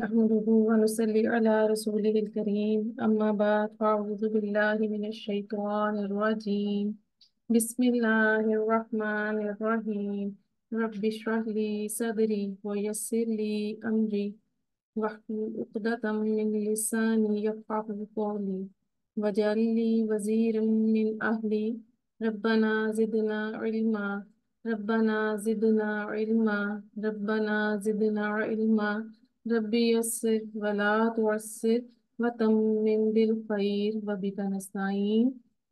نحمده ونصلي على رسوله الكريم أما بعد فأعوذ بالله من الشيطان الرجيم بسم الله الرحمن الرحيم رب اشرح لي صدري ويسر لي أمري واحلل عقدة من لساني يفقهوا قولي واجعل لي وزيرا من أهلي ربنا زدنا علما ربنا زدنا علما ربنا زدنا علما ربي يسر ولا تعسر وتمم بالخير وبك نستعين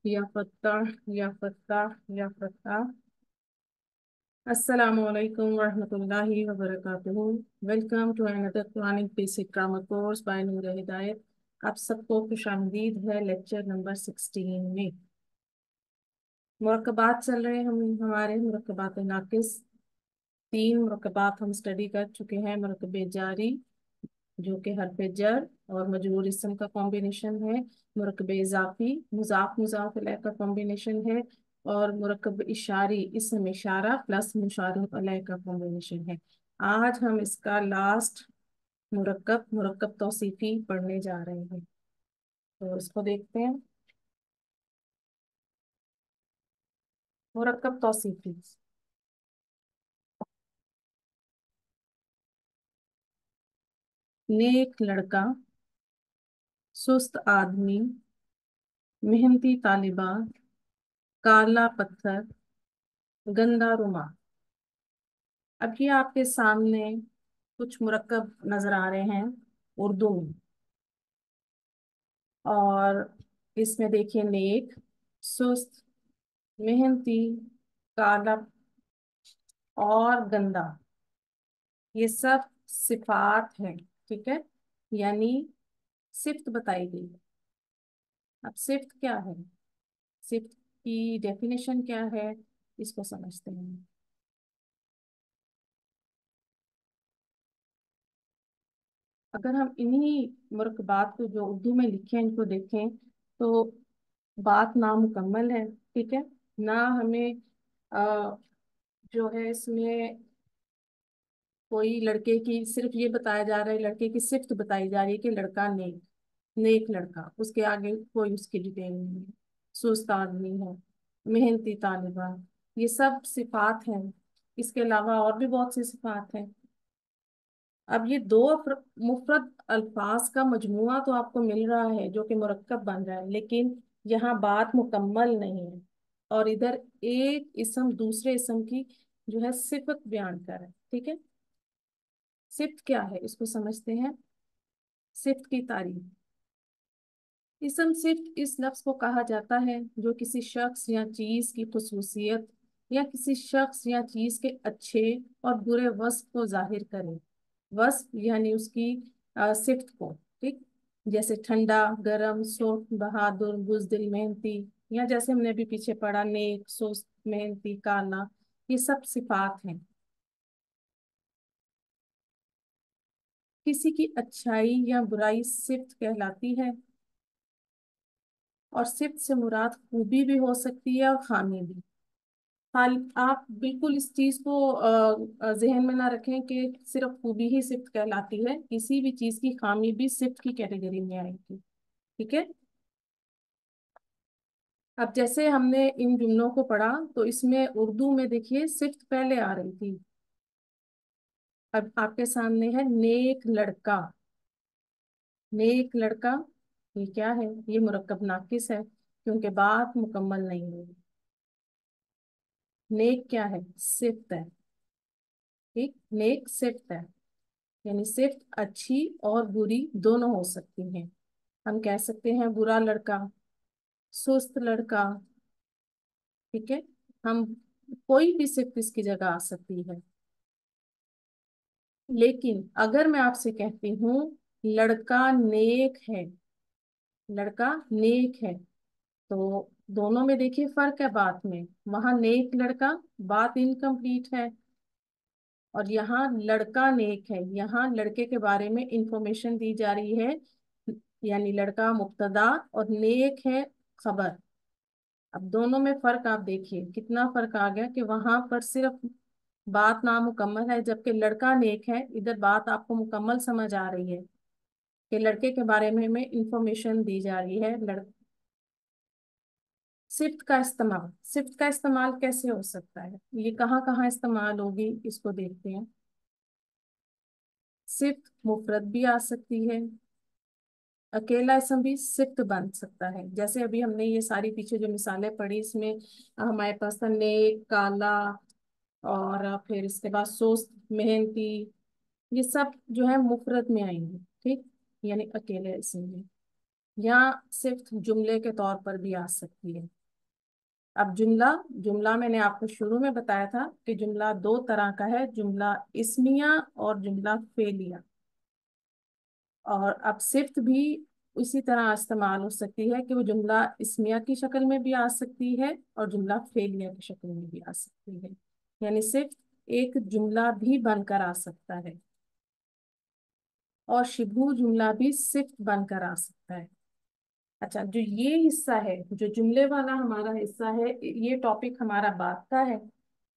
يا فتاح يا فتاح يا فتاح. السلام علیکم ورحمۃ اللہ وبرکاتہ. Welcome to another Quranic Basic Grammar Course by Noor Hidayat. آپ سب کو خوش آمدید ہے لیکچر نمبر 16 میں. مرکبات چل رہے ہم ہمارے مرکبات ناقص. 3 مرکبات ہم اسٹڈی کر چکے ہیں. مرکب جاری جو کہ حرف جر اور مجرور اسم کا کمبینیشن ہے. مرکب اضافی مضاف مضاف الیہ کا کمبینیشن ہے. اور مرکب اشاری اسم اشارہ پلس مشار علیہ کا کمبینیشن ہے. آج ہم اس کا لاسٹ مرکب توصیفی پڑھنے جا رہے ہیں. تو اس کو دیکھتے ہیں. مرکب توصیفی. نیک لڑکا، سست آدمی، محنتی طالبہ، کالا پتھر، گندا رومال. اب یہ آپ کے سامنے کچھ مرکب نظر آ رہے ہیں اردو میں. اور اس میں دیکھیے نیک، سست، محنتی، کالا اور گندا، یہ سب صفات ہیں. ٹھیک ہے، یعنی صفت بتائی گئی. اب صفت کیا ہے، صفت کی ڈیفینیشن کیا ہے، اس کو سمجھتے ہیں. اگر ہم انہی مرکبات کو جو اردو میں لکھے ہیں ان کو دیکھیں تو بات نامکمل ہے. ٹھیک ہے، نہ ہمیں جو ہے اس میں کوئی لڑکے کی صرف یہ بتایا جا رہا ہے، لڑکے کی صفت بتائی جا رہی ہے کہ لڑکا نیک، نیک لڑکا. اس کے آگے کوئی اس کی ڈیٹیل نہیں ہے. سست آدمی ہے، محنتی طالبہ، یہ سب صفات ہیں. اس کے علاوہ اور بھی بہت سی صفات ہیں. اب یہ دو مفرد الفاظ کا مجموعہ تو آپ کو مل رہا ہے جو کہ مرکب بن رہا ہے، لیکن یہاں بات مکمل نہیں ہے. اور ادھر ایک اسم دوسرے اسم کی جو ہے صفت بیان کر ہے. ٹھیک ہے، صفت کیا ہے اس کو سمجھتے ہیں. صفت کی تعریف. اسم صفت اس لفظ کو کہا جاتا ہے جو کسی شخص یا چیز کی خصوصیت یا کسی شخص یا چیز کے اچھے اور برے وصف کو ظاہر کرے. وصف یعنی اس کی صفت کو. ٹھیک، جیسے ٹھنڈا، گرم، سوکھ، بہادر، بزدل، محنتی، یا جیسے ہم نے بھی پیچھے پڑھا نیک، سست، محنتی، کالا، یہ سب صفات ہیں. کسی کی اچھائی یا برائی صفت کہلاتی ہے. اور صفت سے مراد خوبی بھی ہو سکتی ہے اور خامی بھی. آپ بالکل اس چیز کو ذہن میں نہ رکھیں کہ صرف خوبی ہی صفت کہلاتی ہے. کسی بھی چیز کی خامی بھی صفت کی کیٹیگری میں آئے گی. ٹھیک ہے، اب جیسے ہم نے ان جملوں کو پڑھا تو اس میں اردو میں دیکھیے صفت پہلے آ رہی تھی. اب آپ کے سامنے ہے نیک لڑکا. نیک لڑکا یہ کیا ہے، یہ مرکب ناقص ہے کیونکہ بات مکمل نہیں ہوئی. نیک کیا ہے، صفت ہے. ٹھیک، نیک صفت ہے، یعنی صفت اچھی اور بری دونوں ہو سکتی ہیں. ہم کہہ سکتے ہیں برا لڑکا، سست لڑکا. ٹھیک ہے، ہم کوئی بھی صفت اس کی جگہ آ سکتی ہے. لیکن اگر میں آپ سے کہتی ہوں لڑکا نیک ہے، لڑکا نیک ہے، تو دونوں میں دیکھیے فرق ہے بات میں. وہاں نیک لڑکا بات انکمپلیٹ ہے، اور یہاں لڑکا نیک ہے. یہاں لڑکے کے بارے میں انفارمیشن دی جا رہی ہے، یعنی لڑکا مبتدا اور نیک ہے خبر. اب دونوں میں فرق آپ دیکھیے کتنا فرق آ گیا کہ وہاں پر صرف बात नामुकम्मल है, जबकि लड़का नेक है। इधर बात आपको मुकम्मल समझ आ रही है कि लड़के के बारे में हमें इंफॉर्मेशन दी जा रही है। सिफ्त का इस्तेमाल कैसे हो सकता है, ये कहाँ कहाँ इस्तेमाल होगी, इसको देखते हैं। सिफ्त मुफरद भी आ सकती है, अकेला इसम भी सिफ्त बन सकता है। जैसे अभी हमने ये सारी पीछे जो मिसालें पढ़ी, इसमें हमारे पास था नेक, काला, और फिर इसके बाद सुस्त, मेहनती, ये सब जो है मुफरद में आएंगे, ठीक, यानी अकेले इसम में। या सिर्फ जुमले के तौर पर भी आ सकती है। अब जुमला, जुमला मैंने आपको शुरू में बताया था कि जुमला दो तरह का है, जुमला इस्मिया और जुमला फेलिया। और अब सिफ्त भी उसी तरह इस्तेमाल हो सकती है कि वो जुमला इस्मिया की शक्ल में भी आ सकती है और जुमला फेलिया की शक्ल में भी आ सकती है। यानी सिर्फ एक जुमला भी बनकर आ सकता है, और शिबू जुमला भी सिर्फ बनकर आ सकता है। अच्छा, जो ये हिस्सा है, जो जुमले वाला हमारा हिस्सा है, ये टॉपिक हमारा बाद का है।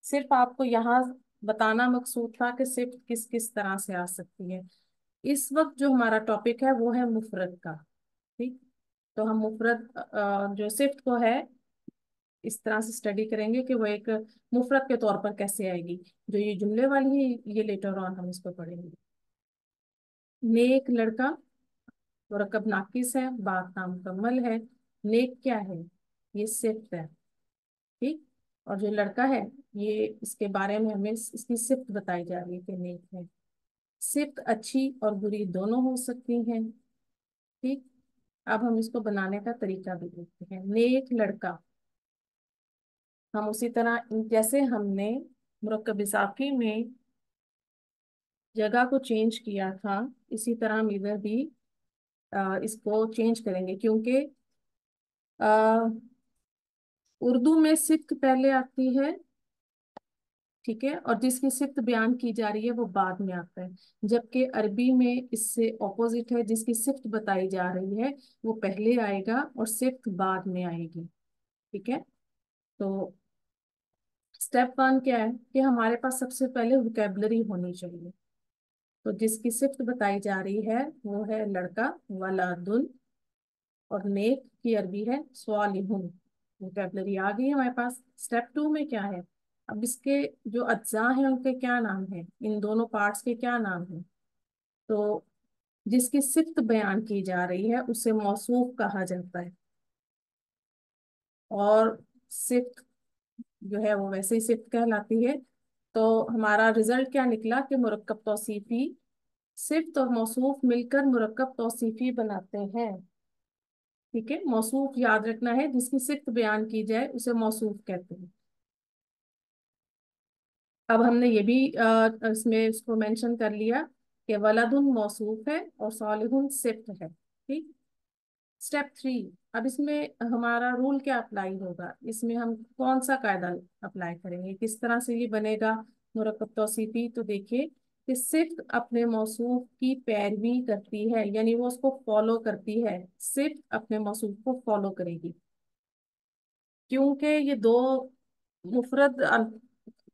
सिर्फ आपको यहाँ बताना मकसूद था कि सिर्फ किस किस तरह से आ सकती है। इस वक्त जो हमारा टॉपिक है वो है मुफरत का। ठीक, तो हम मुफरत जो सिर्फ को है इस तरह से स्टडी करेंगे कि वो एक मुफरत के तौर पर कैसे आएगी। जो ये जुमले वाली है ये लेटर ऑन हम इसको पढ़ेंगे। नेक लड़का, मुरक्कब नाकिस है, बात नामुकम्मल है। नेक क्या है, ये सिफ्त है, ठीक। और जो लड़का है, ये इसके बारे में हमें इसकी सिफ्त बताई जा रही है कि नेक है। सिफ्त अच्छी और बुरी दोनों हो सकती हैं, ठीक। अब हम इसको बनाने का तरीका भी देखते हैं। नेक लड़का, हम उसी तरह जैसे हमने मुरक्कब इजाफी में जगह को चेंज किया था, इसी तरह हम इधर भी इसको चेंज करेंगे, क्योंकि उर्दू में सिफ्त पहले आती है, ठीक है, और जिसकी सिफ्त बयान की जा रही है वो बाद में आता है। जबकि अरबी में इससे ऑपोजिट है, जिसकी सिफ्त बताई जा रही है वो पहले आएगा और सिफ्त बाद में आएगी, ठीक है। तो स्टेप वन क्या है कि हमारे पास सबसे पहले वोकेबलरी होनी चाहिए। तो जिसकी सिफ्त बताई जा रही है वो है लड़का, वलादुन, और नेक की अरबी है स्वालिहुन। वोकेबलरी आ गई हमारे पास। स्टेप टू में क्या है, अब इसके जो अज्जा हैं उनके क्या नाम है, इन दोनों पार्ट्स के क्या नाम है। तो जिसकी सिफ्त बयान की जा रही है उसे मौसूफ कहा जाता है, और सिफ्त जो है वो वैसे ही सिफ्त कहलाती है। तो हमारा रिजल्ट क्या निकला कि मुरक्कब तौसीफी, सिफ्त और मौसूफ मिलकर मुरक्कब तौसीफी बनाते हैं, ठीक है। मौसूफ याद रखना है, जिसकी सिफ्त बयान की जाए उसे मौसूफ कहते हैं। अब हमने ये भी इसमें इसको मेंशन कर लिया कि वलदुन मौसूफ है और सालिहुन सिफ्त है, ठीक। स्टेप थ्री, अब इसमें हमारा रूल क्या अप्लाई होगा, इसमें हम कौन सा कायदा अप्लाई करेंगे, किस तरह से ये बनेगा मुरक्कब तौसीफी। तो देखिए कि सिर्फ अपने मौसूफ की पैरवी करती है, यानी वो उसको फॉलो करती है, सिर्फ अपने मौसूफ को फॉलो करेगी। क्योंकि ये दो मुफरद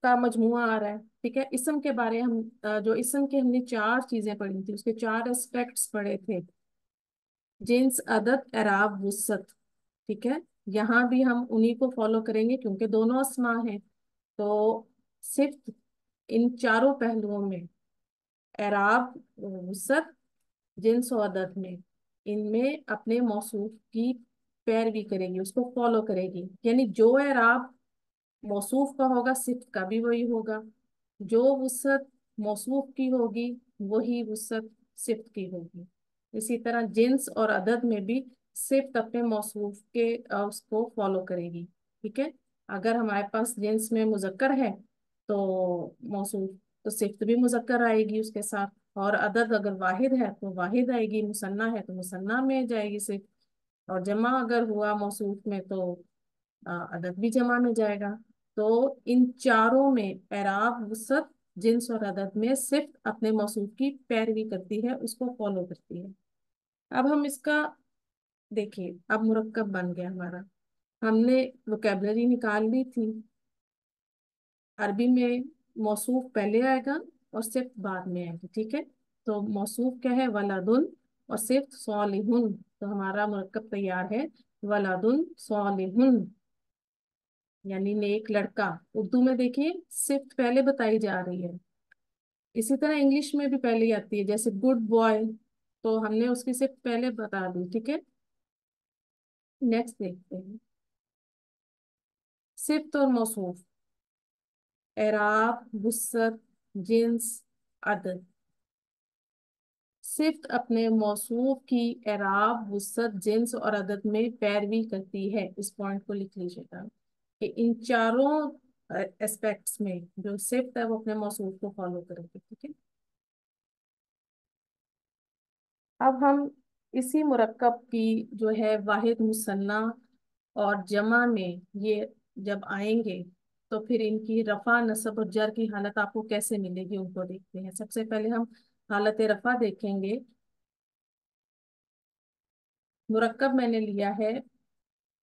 का मजमुआ आ रहा है, ठीक है। इसम के बारे हम जो इसम के हमने चार चीजें पढ़ी थी, उसके चार एस्पेक्ट्स पढ़े थे। जिन्स, अदद, एराब, वुसत, ठीक है। यहाँ भी हम उन्हीं को फॉलो करेंगे क्योंकि दोनों अस्मा हैं। तो सिर्फ इन चारों पहलुओं में, एराब, वुसत, जिन्स और अदद में, इनमें अपने मौसूफ की पैरवी करेगी, उसको फॉलो करेगी। यानी जो एराब मौसूफ का होगा सिफ्त का भी वही होगा, जो वुसत मौसूफ की होगी वही वुसत सिफ्त की होगी। इसी तरह जिन्स और अदद में भी सिफ्त अपने मौसूफ के उसको फॉलो करेगी, ठीक है। अगर हमारे पास जिन्स में मुजक्कर है तो मौसूफ, तो सिफ्त भी मुजक्कर आएगी उसके साथ। और अदद अगर वाहिद है तो वाहिद आएगी, मुसन्ना है तो मुसन्ना में जाएगी सिफ्त। और जमा अगर हुआ मौसूफ में तो अदद भी जमा में जाएगा। तो इन चारों में एराब, वसत, जिन्स और अदद में सिर्फ अपने मौसूफ की पैरवी करती है, उसको फॉलो करती है। अब हम इसका देखिए, अब मुरक्कब बन गया हमारा। हमने वोकेबलरी निकाल ली थी। अरबी में मौसूफ पहले आएगा और सिफ्त बाद में आएगी, ठीक है। तो मौसूफ क्या है, वलादुन, और सिफ्त सॉलिहुन। तो हमारा मुरक्कब तैयार है, वलादुन सॉलिहुन, यानी नेक लड़का। उर्दू में देखिए सिफ्त पहले बताई जा रही है, इसी तरह इंग्लिश में भी पहले ही आती है, जैसे गुड बॉय, तो हमने उसकी सिफ्त पहले बता दी, ठीक है। नेक्स्ट देखते हैं, सिफ्त और मौसूफ, एराब, वुसअत, जिन्स, अदद। सिफ्त अपने मौसूफ की एराब, वुसअत, जिन्स और अदद में पैरवी करती है। इस पॉइंट को लिख लीजिएगा कि इन चारों एस्पेक्ट्स में जो सिफ्त है वो अपने मौसूफ को फॉलो करेगी, ठीक है। अब हम इसी मुरक्कब की जो है वाहिद, मुसन्ना और जमा में ये जब आएंगे तो फिर इनकी रफा, नस्ब और जर की हालत आपको कैसे मिलेगी उनको देखते हैं। सबसे पहले हम हालत रफा देखेंगे। मुरक्कब मैंने लिया है,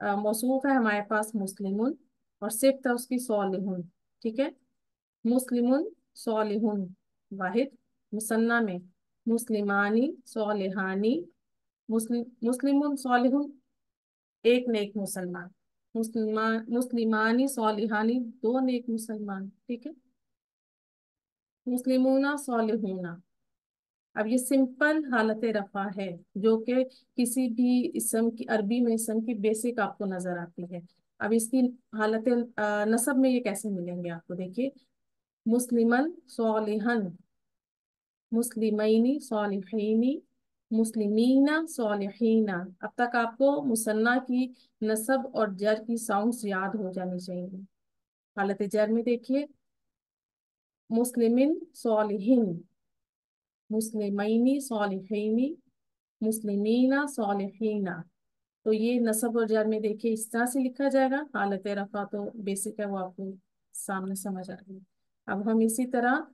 मौसूफ है हमारे पास मुस्लिमुन, और सिफ्त है उसकी सॉलिहुन, ठीक है। मुस्लिमुन सॉलिहुन वाहिद, मुसन्ना में मुस्लिमानी सॉलिहानी, मुस्लिमुन सॉलिहुन एक नेक मुसलमान, मुस्लिमानी सॉलिहानी दो नेक मुसलमान, ठीक है। मुस्लिमूना सॉलिहूना। अब ये सिंपल हालत रफा है जो कि किसी भी इसम की, अरबी में इसम की बेसिक आपको नजर आती है। अब इसकी हालत नसब में ये कैसे मिलेंगे आपको, देखिए, मुस्लिमन सॉलिहन, मुस्लिमैनी सॉलिहीनी, मुस्लिमीना सॉलिहीना। अब तक आपको मुसन्ना की नसब और जर की साउंड्स याद हो जानी चाहिए। हालत जर में देखिए, मुस्लिमिन सॉलिहिन, मुस्लिमैनी सॉलिहीनी, मुस्लिमीना सॉलिहीना। तो ये नसब और जर में देखिए इस तरह से लिखा जाएगा। हालत रफा तो बेसिक है, वो आपको सामने समझ आ रही है। अब हम इसी तरह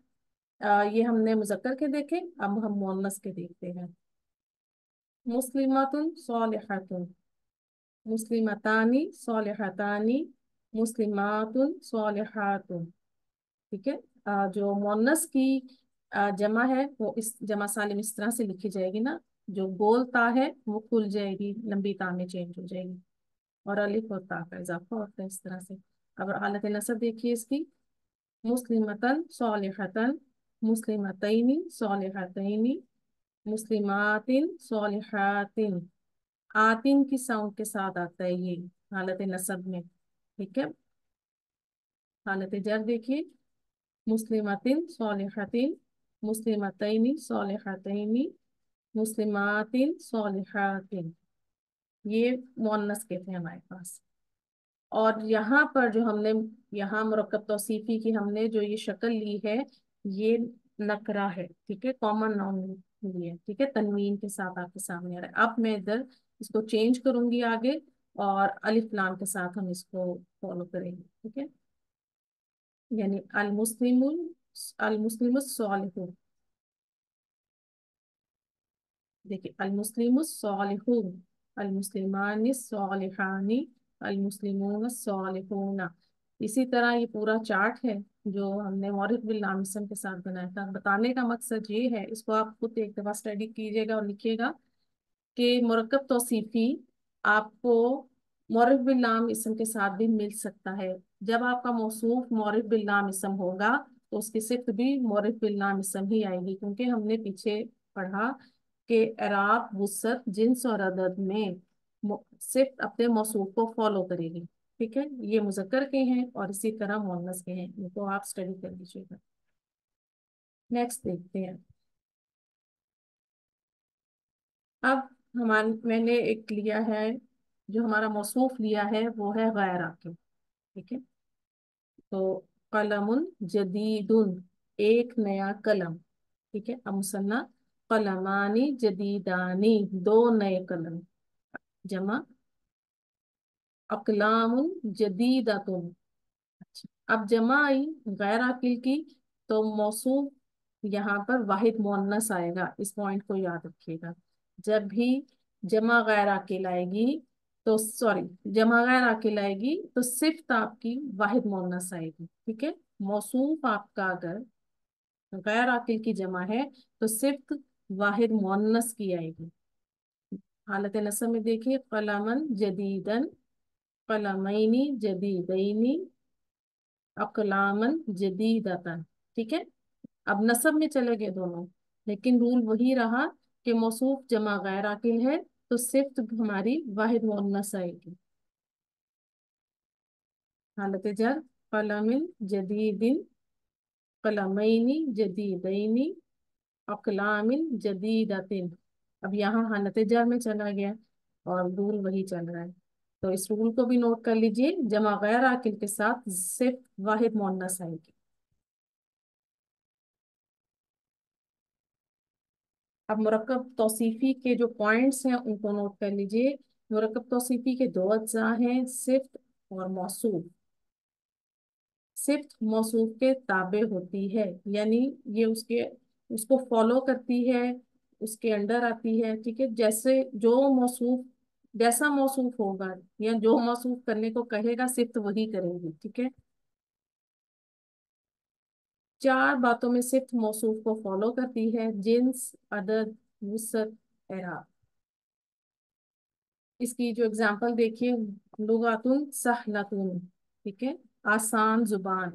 ये हमने मुज़क्कर के देखे, अब हम मुअन्नस के देखते हैं। मुस्लिमातुन सालिहातुन, मुस्लिमतानी सालिहतानी, मुस्लिमातुन सालिहातुन, ठीक है। जो मुअन्नस की जमा है वो इस जमा सालिम इस तरह से लिखी जाएगी ना, जो गोल ता है वो खुल जाएगी, लंबी ता में चेंज हो जाएगी, और अलिफ और ता का इजाफा होता है इस तरह से। अब हालत नसब देखिए इसकी, मुस्लिमतन सालिहतन, मुस्लिमतैनी सालिहतैनी, मुस्लिमातिन सालिहातिन। आतिन की साउंड के साथ आता है ये हालत नसब में, ठीक है। हालत जर देखिए, मुस्लिमातिन सालिहातिन, मुस्लिमतैनी सालिहातैनी, मुस्लिमातिन सालिहातिन। ये मुअन्नस के थे हमारे पास। और यहाँ पर जो हमने, यहाँ मुरक्कब तौसीफी की हमने जो ये शक्ल ली है, ये नकरा है, ठीक है, कॉमन नाउन ली है, ठीक है, तनवीन के साथ आपके सामने आ रहा है। अब मैं इधर इसको चेंज करूंगी आगे, और अलिफ लाम के साथ हम इसको फॉलो करेंगे, ठीक है। यानी अल मुस्लिमुल, अल मुस्लिमुस सालिहून, देखिए अल मुस्लिमुस सालिहून, अल मुस्लिमानिस सालिहानी, अल मुस्लिमून सालिहूना। इसी तरह ये पूरा चार्ट है जो हमने मौरिफ बिल नाम इसम के साथ बनाया था। बताने का मकसद ये है, इसको आप खुद एक दफा स्टडी कीजिएगा और लिखिएगा कि मुरक्कब तौसीफी आपको मौरिफ बिल नाम इसम के साथ भी मिल सकता है। जब आपका मौसूफ मौरिफ बिल नाम इसम होगा तो उसकी सिफ्त भी मौरिफ बिल नाम इसम ही आएगी, क्योंकि हमने पीछे पढ़ा कि एराब, वुसअत, जिन्स और अदद में सिफ्त अपने मौसूफ को फॉलो करेगी, ठीक है। ये मुज़क्कर के हैं और इसी तरह मुअन्नस के हैं, इनको आप स्टडी कर लीजिएगा। नेक्स्ट देखते हैं। अब हमारे, मैंने एक लिया है, जो हमारा मौसूफ लिया है वो है गैरा के, ठीक है। तो कलमुन जदीदुन, एक नया कलम, ठीक है। अब मुसन्ना, कलमानी जदीदानी, दो नए कलम, जमा अकलामुन जदीदतुन। अच्छा, अब जमा आई गैर आकिल की, तो मौसूफ यहाँ पर वाहिद मुअन्नस आएगा, इस पॉइंट को याद रखिएगा। जब भी जमा गैर आकिल आएगी, तो सॉरी, जमा गैर आकिल आएगी तो सिफ्त आपकी वाहिद मुअन्नस आएगी, ठीक है। موصوف آپ کا اگر غیر عاقل کی جمع ہے تو صرف واحد مؤنث کی آئے گی. حالت نصب میں دیکھیے قلمن جدیدن، قلمینی جدیدینی، اقلامن جدیدتن. ٹھیک ہے. اب نصب میں چلے گئے دونوں، لیکن رول وہی رہا کہ موصوف جمع غیر عاقل ہے تو صرف ہماری واحد مؤنث آئے گی. حالت جر قلم جدید، قلمین جدیدین، اقلام جدیدۃ. اب یہاں حالت جر میں چلا گیا اور رول وہی چل رہا ہے. تو اس رول کو بھی نوٹ کر لیجئے، جمع غیر عاقل کے ساتھ صرف واحد مؤنث آئے گی. اب مرکب توصیفی کے جو پوائنٹس ہیں ان کو نوٹ کر لیجئے. مرکب توصیفی کے دو اجزاء ہیں، صفت اور موصوف. صفت موصوف کے تابع ہوتی ہے، یعنی یہ اس کو فالو کرتی ہے، اس کے انڈر آتی ہے. ٹھیک ہے. جیسے جو موصوف جیسا موصوف ہوگا یا جو موصوف کرنے کو کہے گا صفت وہی کرے گی. ٹھیک ہے. چار باتوں میں صفت موصوف کو فالو کرتی ہے: جنس، عدد، وسعت، اعراب. اس کی جو اگزامپل دیکھیے، لغاتن سہلتن. ٹھیک ہے. آسان زبان.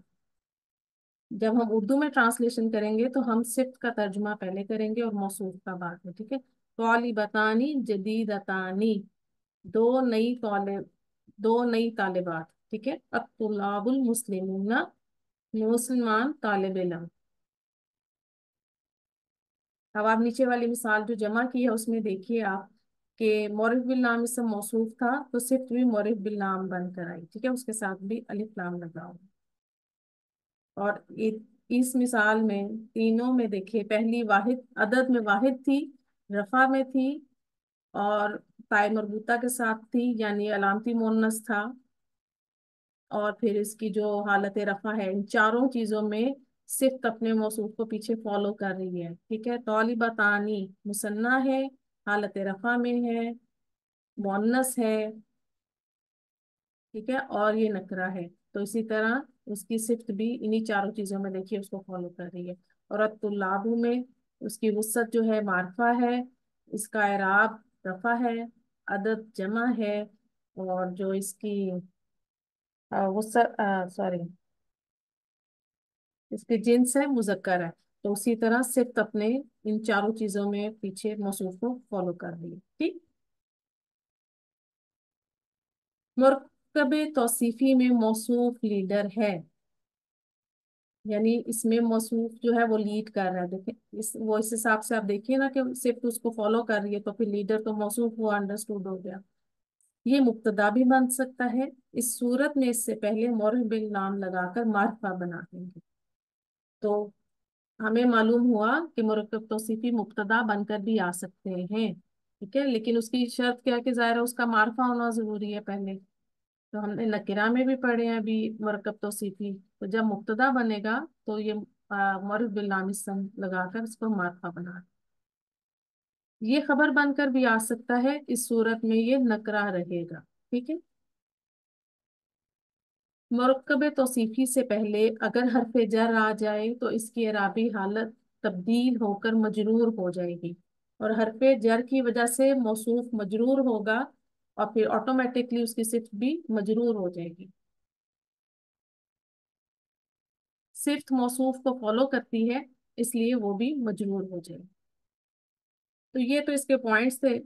جب ہم اردو میں ٹرانسلیشن کریں گے تو ہم صفت کا ترجمہ پہلے کریں گے اور موصوف کا بعد میں. ٹھیک ہے. طالبتانی جدیدتانی، دو نئی طالب دو نئی طالبات. ٹھیک ہے. الطلاب المسلمون، مسلمان طالب علم. اب آپ نیچے والی مثال جو جمع کی ہے اس میں دیکھیے آپ کہ معرف بالنام اسم موصوف تھا تو صفت بھی معرف بالنام بن کر آئی. ٹھیک ہے. اس کے ساتھ بھی الف لام لگا ہو. اور اس مثال میں تینوں میں دیکھیے، پہلی واحد عدد میں واحد تھی، رفع میں تھی، اور تائے مربوطہ کے ساتھ تھی یعنی علامتی مونس تھا. اور پھر اس کی جو حالت رفع ہے، ان چاروں چیزوں میں صفت اپنے موصوف کو پیچھے فالو کر رہی ہے. ٹھیک ہے. طالبتانی مثنیٰ ہے، حالت رفع میں ہے، مؤنث ہے. ٹھیک ہے. اور یہ نکرہ ہے. تو اسی طرح اس کی صفت بھی انہی چاروں چیزوں میں دیکھیے اس کو فالو کر رہی ہے. اور الطلاب میں اس کی وسعت جو ہے معرفہ ہے، اس کا اعراب رفع ہے، عدد جمع ہے، اور جو اس کی وسعت اس کے جنس ہے مذکر ہے. تو اسی طرح صفت اپنے ان چاروں چیزوں میں پیچھے موصوف کو فالو کر رہی ہے. ٹھیک. مرکب توصیفی میں موصوف لیڈر ہے، یعنی اس میں موصوف جو ہے وہ لیڈ کر رہا ہے. دیکھیں اس حساب سے آپ دیکھیے نا کہ صرف اس کو فالو کر رہی ہے تو پھر لیڈر تو موصوف ہوا، انڈرسٹوڈ ہو گیا. یہ مبتدا بھی بن سکتا ہے. اس صورت میں اس سے پہلے معرف بالنام لگا کر معرفہ بنا دیں گے. تو ہمیں معلوم ہوا کہ مرکب توصیفی مبتدا بن کر بھی آ سکتے ہیں. ٹھیک ہے. لیکن اس کی شرط کیا کہ ظاہر ہے اس کا معرفہ ہونا ضروری ہے پہلے. تو ہم نے نکرہ میں بھی پڑھے ہیں ابھی مرکب توصیفی. تو جب مبتدا بنے گا تو یہ معرف بالنام اسم لگا کر اس کو معرفہ بنا. یہ خبر بن کر بھی آ سکتا ہے، اس صورت میں یہ نکرہ رہے گا. ٹھیک ہے. مرکب توصیفی سے پہلے اگر حرف جر آ جائے تو اس کی اعرابی حالت تبدیل ہو کر مجرور ہو جائے گی، اور حرف جر کی وجہ سے موصوف مجرور ہوگا اور پھر آٹومیٹکلی اس کی صفت بھی مجرور ہو جائے گی. صفت موصوف کو فالو کرتی ہے اس لیے وہ بھی مجرور ہو جائے. تو یہ تو اس کے پوائنٹس تھے.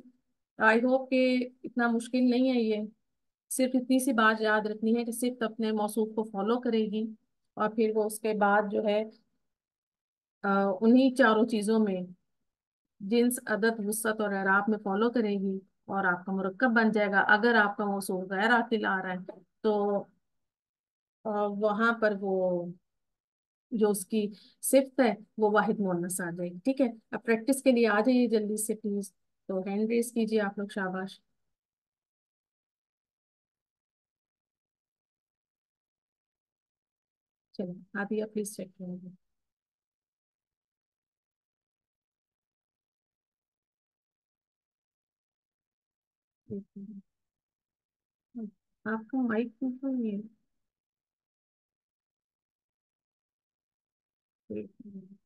آئی ہوپ کہ اتنا مشکل نہیں ہے یہ. صرف اتنی سی بات یاد رکھنی ہے کہ صرف اپنے موصوف کو فالو کرے گی اور پھر وہ اس کے بعد جو ہے انہی چاروں چیزوں میں جنس، عدد، وسعت اور اعراب میں فالو کرے گی اور آپ کا مرکب بن جائے گا. اگر آپ کا موصوف غیر عاقل آ رہا ہے تو وہاں پر وہ جو اس کی صفت ہے وہ واحد مؤنث آ جائے گی. ٹھیک ہے. اب پریکٹس کے لیے آ جائیے جلدی سے پلیز. تو ہینڈ ریز کیجیے آپ لوگ. شاباش. چلو عادیہ پلیز چیک کریں. آپ کا مائک تو نہیں ہے. एक मिनट।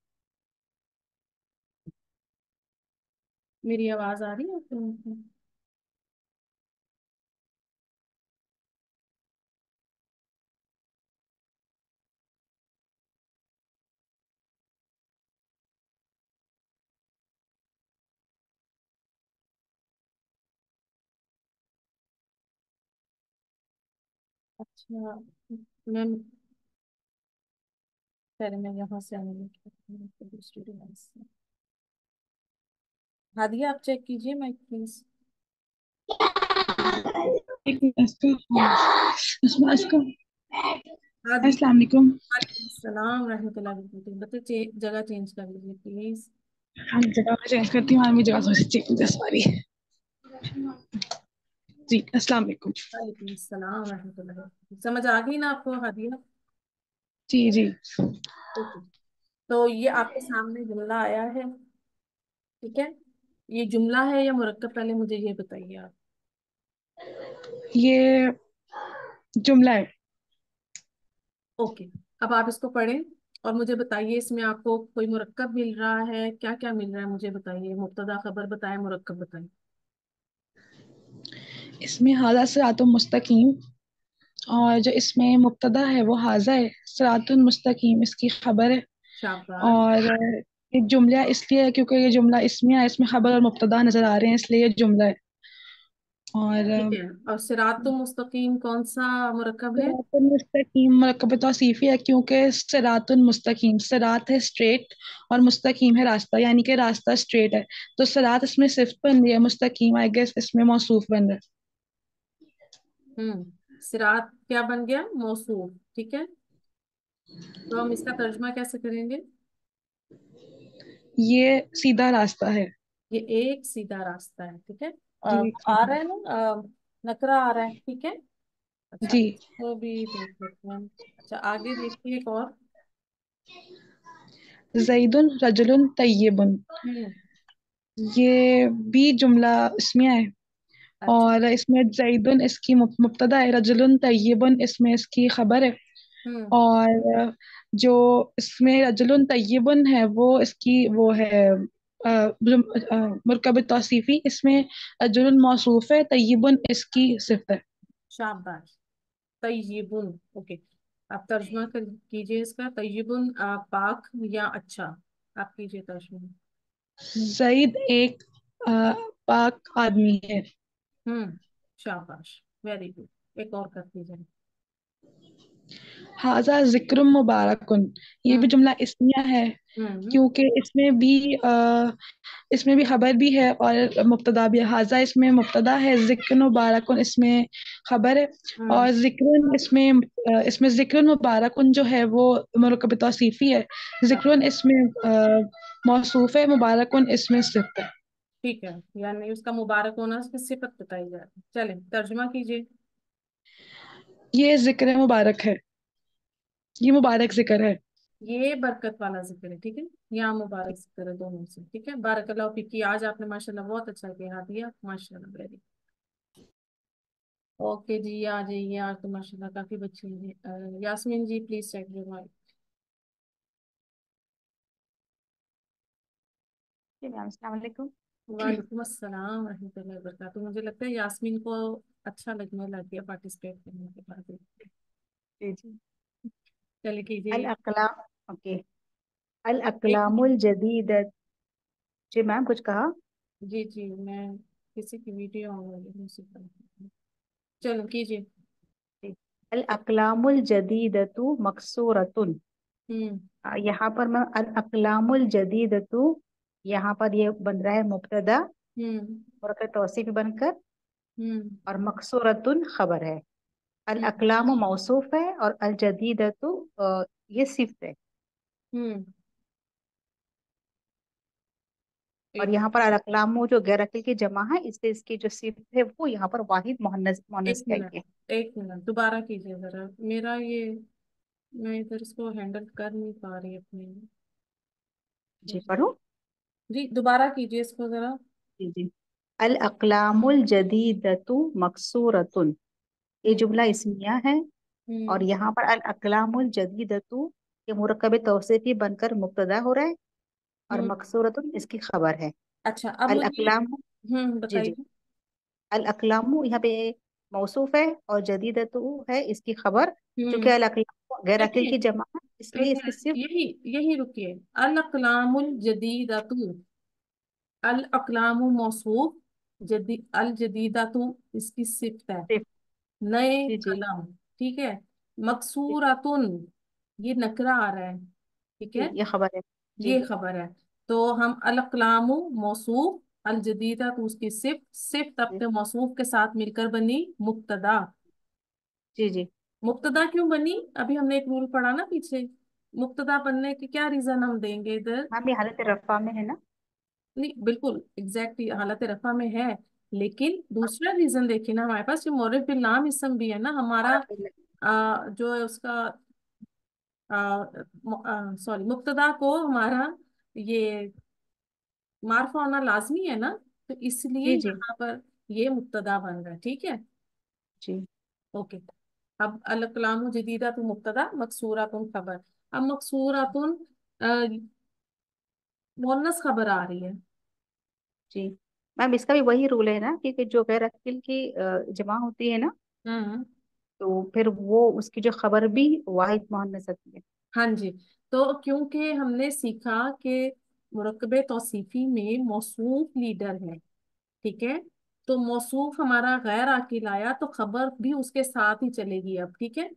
मेरी आवाज आ रही है आपको? अच्छा, मैं पहले मैं यहाँ से आने लगी दूसरी डिवाइस से। हादिया, आप चेक कीजिए माइक प्लीज। एक मिनट इसको हादी, अस्सलाम वालेकुम। वालेकुम सलाम रहमतुल्लाहि व बरकातहू। बच्चे जगह चेंज कर लीजिए प्लीज। हाँ जगह मैं चेंज करती हूँ, मेरी जगह थोड़ी सी चेंज है सॉरी। जी अस्सलाम वालेकुम। वालेकुम सलाम रहमतुल्लाहि व बरकातहू। समझ आ गई ना आपको हादिया? जी जी। ओके। तो ये आपके सामने जुमला आया है, ठीक है? ये जुमला है या मुरक्कब, पहले मुझे ये बताइए आप। ये जुमला है। ओके। अब आप इसको पढ़ें और मुझे बताइए इसमें आपको कोई मुरक्कब मिल रहा है, क्या क्या मिल रहा है मुझे बताइए। मुब्तदा खबर बताएं, मुरक्कब बताएं। इसमें हाजा सिरातुल मुस्तकीम, और जो इसमें मुब्तदा है वो हाजा है, सिरातुल मुस्तकीम इसकी खबर है। शाबाश। और ये जुमला इसलिए है क्योंकि ये जुमला इसमें है, इसमें खबर और मुब्तदा नजर आ रहे हैं, इसलिए ये जुमला है। ठीक और है। और सिरातुल मुस्तकीम कौन सा मुरक्कब है? सिरातुल मुस्तकीम मरकब तौसीफी है, क्योंकि सिरातुल मुस्तकीम, सिरात है स्ट्रेट और मुस्तकीम है रास्ता, यानी कि रास्ता स्ट्रेट है। तो सिरात इसमें सिफ्त बन रही है, मुस्तकीम आई गेस इसमें मौसूफ बन रहा सिरात क्या बन गया? मौसूफ, ठीक है। तो हम इसका तर्जुमा कैसे करेंगे? है। ये सीधा रास्ता है। ये एक सीधा रास्ता है, ठीक है। जी आ रहा है ना, नकरा आ रहा है, ठीक है। अच्छा, जी। इसको भी देख लेते हैं। अच्छा, आगे देखिए एक और। जैदुन रजुलुन तय्यबुन, हम्म। ये भी जुमला इसमें है। अच्छा। और इसमें जैदुन इसकी मुब्तदा है, रजुलुन तय्यबुन इसमें इसकी खबर है। हम्म। और जो इसमें रजुलुन तय्यबुन है वो इसकी वो है मुरकब तौसीफी, इसमें रजुलुन मौसूफ है, तय्यबुन इसकी सिफत है। शाबाश। तय्यिबुन। ओके। आप तर्जुमा कीजिए इसका। तय्यिबुन पाक या अच्छा। आप कीजिए तर्जुमा। जईद एक अ, पाक आदमी है। शाबाश, वेरी गुड। एक और कर दीजिए। हाजा जिक्र मुबारकुन, ये भी हम्म। जुमला इस्मिया है, हम्म। क्योंकि इसमें भी खबर भी है और मुब्तदा भी है। हाजा इसमें मुब्तदा है, जिक्र मुबारकुन इसमें खबर है। हम्म। और जिक्रुन इसमें जिक्रुन मुबारकुन जो है वो मुरकब तौसीफी है। जिक्रुन इसमें मौसूफ है, मुबारकुन इसमें सिफ़त है। ठीक है, यानी उसका मुबारक होना उसकी सिफत बताई जा रही है। चले तर्जुमा कीजिए। ये जिक्र मुबारक है, ये मुबारक जिक्र है। ये बरकत वाला जिक्र है, ठीक है। यहाँ मुबारक जिक्र है, दोनों से, ठीक है। बारकल्लाह फीकी। आज आपने माशाल्लाह बहुत अच्छा किया दिया, माशाल्लाह, वेरी। ओके जी, आ जाइए। आज तो माशाल्लाह काफी बच्चे हैं। Yasmeen ji please check your mic. जी मैम, अस्सलाम वालेकुम। वालेकुम अस्सलाम रहमतुल्लाहि व बरकातहू। मुझे लगता है यास्मीन को अच्छा लगने लग गया पार्टिसिपेट करने के बाद। जी जी। चलिए अल कीजिए। अकलाम। ओके। अल एक अकलामुल जदीद। जी मैम, कुछ कहा? जी जी, मैं किसी की वीडियो ऑन हो रही है। चलो कीजिए। जी। अल अकलामुल जदीदतु मकसूरतुन। हम्म। यहाँ पर मैं अल अकलामुल जदीदतु, यहाँ पर ये बन रहा है मुब्तदा हम्म। और का तौसीफ बनकर, हम्म। और मकसूरतुन खबर है। अल हम्म। अकलाम मौसूफ है और अल जदीदतु ये सिफ्त है। हम्म। और एक यहाँ पर अल अकलामु जो गैर अकिल की जमा है, इसलिए इसकी जो सिफ्त है वो यहाँ पर वाहिद मुहन्नस मुअन्नस एक की आई है। मिनट, एक मिनट दोबारा कीजिए जरा। मेरा ये, मैं इधर इसको हैंडल कर नहीं पा रही अपने। जी पढ़ो। जी दोबारा कीजिए इसको जरा। जी जी। अल अक़लामुल जदीदतु मकसूरतुन, ये हम्म। जुमला इस्मिया है। और हम्म। यहाँ पर अल अक़लामुल जदीदतु ये मुरक्कब तौसीफी बनकर मुब्तदा हो रहा है और हम्म। मकसूरतुन इसकी खबर है। अच्छा, अब अल मुझे अकलाम, जी जी, बताइए। अल अकलामु यहाँ पे मौसूफ है और जदीदतु है इसकी खबर। चूंकि हम्म। अल अकलाम गैर अकिल देखिए, की जमा है एक इसलिए इसकी मिनट, सिर्फ, यही यही रुकिए। अल अकलामुल जदीदतु, अल अकलामु मौसूफ, अल जदीदतु इसकी सिफ्त है, सिर्फ, नए जी जी कलम। ठीक है। जी मकसूरातुन, ये नकरा आ रहा है। ठीक जी, है, ये खबर है। जी ये खबर है। तो हम अल अकलामु मौसूफ, अल जदीदा तो उसकी सिफ्त, सिफ्त जी अपने मौसूफ के साथ मिलकर बनी मुक्तदा। जी जी। मुक्तदा क्यों बनी? अभी हमने एक रूल पढ़ा ना पीछे, मुक्तदा बनने के क्या रीजन हम देंगे इधर। मैम ये हालत रफ़ा में है ना। नहीं, बिल्कुल एग्जैक्टली हालत रफा में है, लेकिन दूसरा रीजन देखिए ना, हमारे पास जो मौरिफ बिल नाम इसम भी है ना और हमारा। अब जो है उसका, सॉरी, मुक्तदा को हमारा ये मार्फा होना लाजमी है ना, तो इसलिए जी जी यहाँ पर ये मुक्तदा बन रहा है। ठीक है। जी ओके। अब अल कलाम जदीदा तो मुक्तदा, मकसूरा तुम खबर। अब मकसूरा तुम मुअन्नस खबर आ रही है। जी। मैम इसका भी वही रूल है ना, क्योंकि जो गैर अकिल की जमा होती है ना, हम्म। तो फिर वो उसकी जो खबर भी वाहिद मुअन्नस होती है। हाँ जी। तो क्योंकि हमने सीखा कि मुरक्कबे तौसीफी में मौसूफ लीडर है। ठीक है। तो मौसूफ हमारा गैर आकिल आया तो खबर भी उसके साथ ही चलेगी अब। ठीक है।